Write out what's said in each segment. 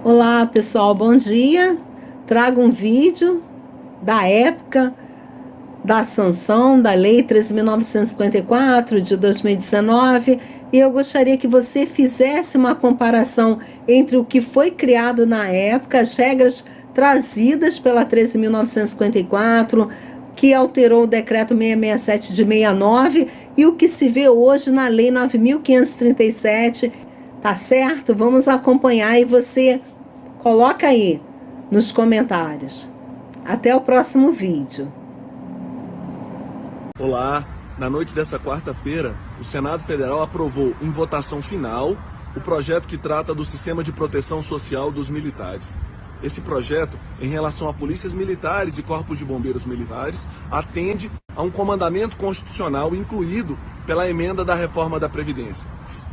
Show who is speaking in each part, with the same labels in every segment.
Speaker 1: Olá pessoal, bom dia. Trago um vídeo da época da sanção da Lei 13.954 de 2019 e eu gostaria que você fizesse uma comparação entre o que foi criado na época, as regras trazidas pela 13.954, que alterou o decreto 667 de 69 e o que se vê hoje na Lei 9.537. Tá certo? Vamos acompanhar e você coloca aí nos comentários. Até o próximo vídeo.
Speaker 2: Olá! Na noite dessa quarta-feira, o Senado Federal aprovou em votação final o projeto que trata do sistema de proteção social dos militares. Esse projeto, em relação a polícias militares e corpos de bombeiros militares, atende a um comandamento constitucional incluído pela emenda da reforma da Previdência.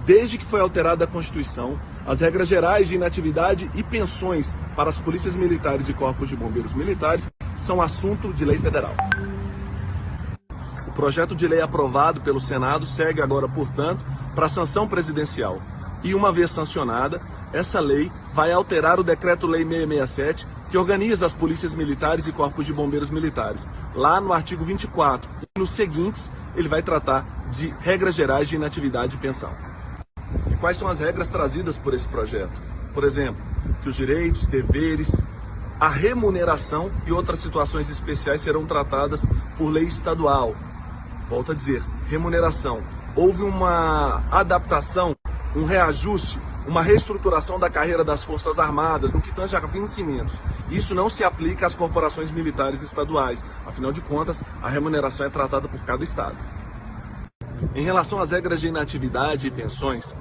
Speaker 2: Desde que foi alterada a Constituição, as regras gerais de inatividade e pensões para as polícias militares e corpos de bombeiros militares são assunto de lei federal. O projeto de lei aprovado pelo Senado segue agora, portanto, para a sanção presidencial. E uma vez sancionada, essa lei vai alterar o Decreto-Lei 667, que organiza as polícias militares e corpos de bombeiros militares. Lá no artigo 24 e nos seguintes, ele vai tratar de regras gerais de inatividade e pensão. E quais são as regras trazidas por esse projeto? Por exemplo, que os direitos, deveres, a remuneração e outras situações especiais serão tratadas por lei estadual. Volto a dizer, remuneração. Houve uma adaptação, um reajuste, uma reestruturação da carreira das Forças Armadas no que tange a vencimentos. Isso não se aplica às corporações militares estaduais. Afinal de contas, a remuneração é tratada por cada estado. Em relação às regras de inatividade e pensões,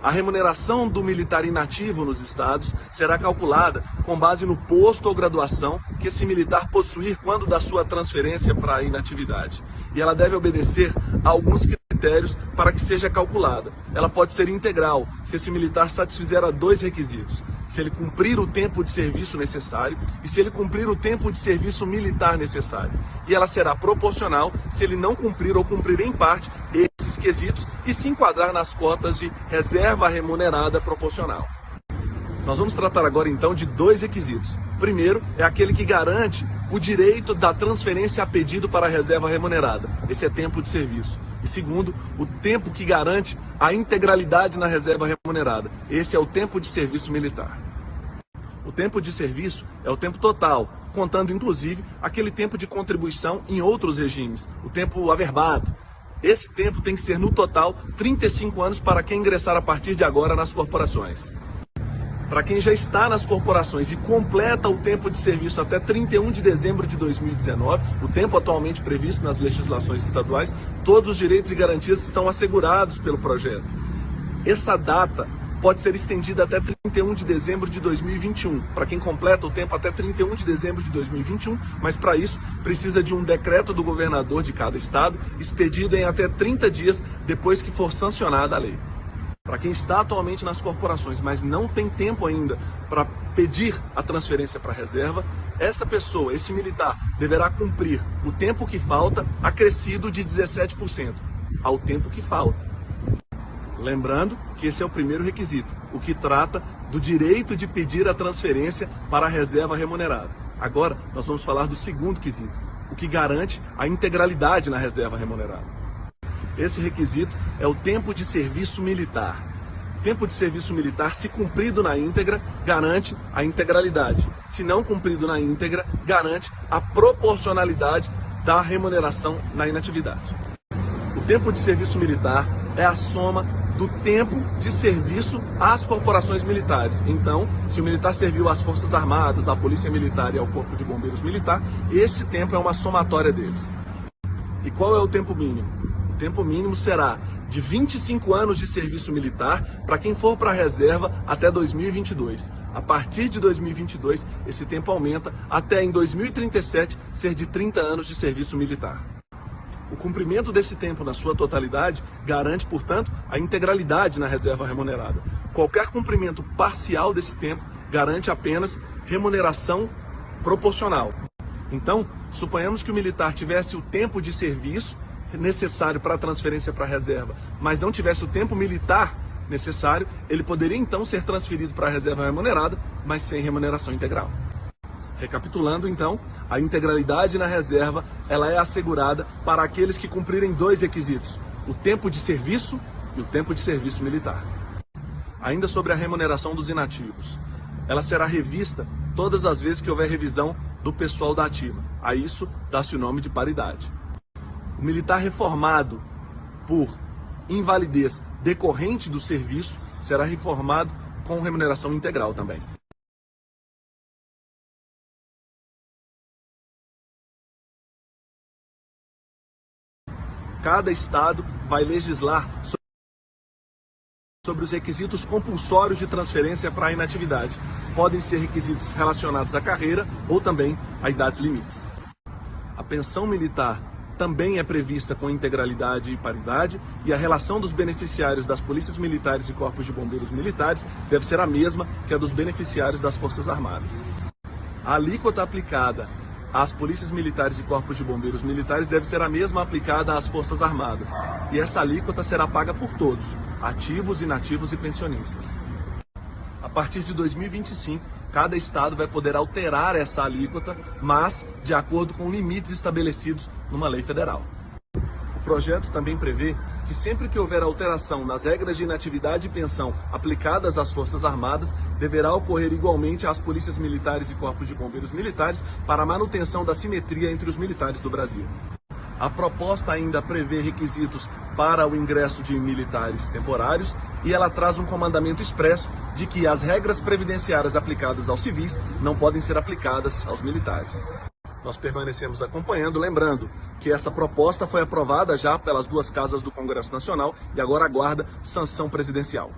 Speaker 2: a remuneração do militar inativo nos estados será calculada com base no posto ou graduação que esse militar possuir quando da sua transferência para a inatividade. E ela deve obedecer a alguns critérios para que seja calculada. Ela pode ser integral, se esse militar satisfizer a dois requisitos: se ele cumprir o tempo de serviço necessário e se ele cumprir o tempo de serviço militar necessário. E ela será proporcional se ele não cumprir ou cumprir em parte esses quesitos e se enquadrar nas cotas de reserva remunerada proporcional. Nós vamos tratar agora então de dois requisitos. O primeiro é aquele que garante o direito da transferência a pedido para a reserva remunerada. Esse é tempo de serviço. E segundo, o tempo que garante a integralidade na reserva remunerada. Esse é o tempo de serviço militar. O tempo de serviço é o tempo total, contando inclusive aquele tempo de contribuição em outros regimes, o tempo averbado. Esse tempo tem que ser, no total, 35 anos para quem ingressar a partir de agora nas corporações. Para quem já está nas corporações e completa o tempo de serviço até 31 de dezembro de 2019, o tempo atualmente previsto nas legislações estaduais, todos os direitos e garantias estão assegurados pelo projeto. Essa data pode ser estendida até 31 de dezembro de 2021, para quem completa o tempo até 31 de dezembro de 2021, mas para isso precisa de um decreto do governador de cada estado, expedido em até 30 dias depois que for sancionada a lei. Para quem está atualmente nas corporações, mas não tem tempo ainda para pedir a transferência para a reserva, essa pessoa, esse militar, deverá cumprir o tempo que falta, acrescido de 17% ao tempo que falta. Lembrando que esse é o primeiro requisito, o que trata do direito de pedir a transferência para a reserva remunerada. Agora, nós vamos falar do segundo quesito, o que garante a integralidade na reserva remunerada. Esse requisito é o tempo de serviço militar. O tempo de serviço militar, se cumprido na íntegra, garante a integralidade. Se não cumprido na íntegra, garante a proporcionalidade da remuneração na inatividade. O tempo de serviço militar é a soma do tempo de serviço às corporações militares. Então, se o militar serviu às Forças Armadas, à Polícia Militar e ao Corpo de Bombeiros Militar, esse tempo é uma somatória deles. E qual é o tempo mínimo? O tempo mínimo será de 25 anos de serviço militar para quem for para a reserva até 2022. A partir de 2022, esse tempo aumenta até em 2037 ser de 30 anos de serviço militar. O cumprimento desse tempo na sua totalidade garante, portanto, a integralidade na reserva remunerada. Qualquer cumprimento parcial desse tempo garante apenas remuneração proporcional. Então, suponhamos que o militar tivesse o tempo de serviço necessário para a transferência para a reserva, mas não tivesse o tempo militar necessário, ele poderia então ser transferido para a reserva remunerada, mas sem remuneração integral. Recapitulando então, a integralidade na reserva ela é assegurada para aqueles que cumprirem dois requisitos: o tempo de serviço e o tempo de serviço militar. Ainda sobre a remuneração dos inativos, ela será revista todas as vezes que houver revisão do pessoal da ativa. A isso dá-se o nome de paridade. O militar reformado por invalidez decorrente do serviço será reformado com remuneração integral também. Cada estado vai legislar sobre os requisitos compulsórios de transferência para a inatividade. Podem ser requisitos relacionados à carreira ou também a idades limites. A pensão militar também é prevista com integralidade e paridade, e a relação dos beneficiários das polícias militares e corpos de bombeiros militares deve ser a mesma que a dos beneficiários das Forças Armadas. A alíquota aplicada às polícias militares e corpos de bombeiros militares deve ser a mesma aplicada às Forças Armadas, e essa alíquota será paga por todos, ativos, inativos e pensionistas. A partir de 2025, cada estado vai poder alterar essa alíquota, mas de acordo com limites estabelecidos numa lei federal. O projeto também prevê que sempre que houver alteração nas regras de inatividade e pensão aplicadas às Forças Armadas, deverá ocorrer igualmente às polícias militares e corpos de bombeiros militares para a manutenção da simetria entre os militares do Brasil. A proposta ainda prevê requisitos para o ingresso de militares temporários e ela traz um comandamento expresso de que as regras previdenciárias aplicadas aos civis não podem ser aplicadas aos militares. Nós permanecemos acompanhando, lembrando que essa proposta foi aprovada já pelas duas casas do Congresso Nacional e agora aguarda sanção presidencial.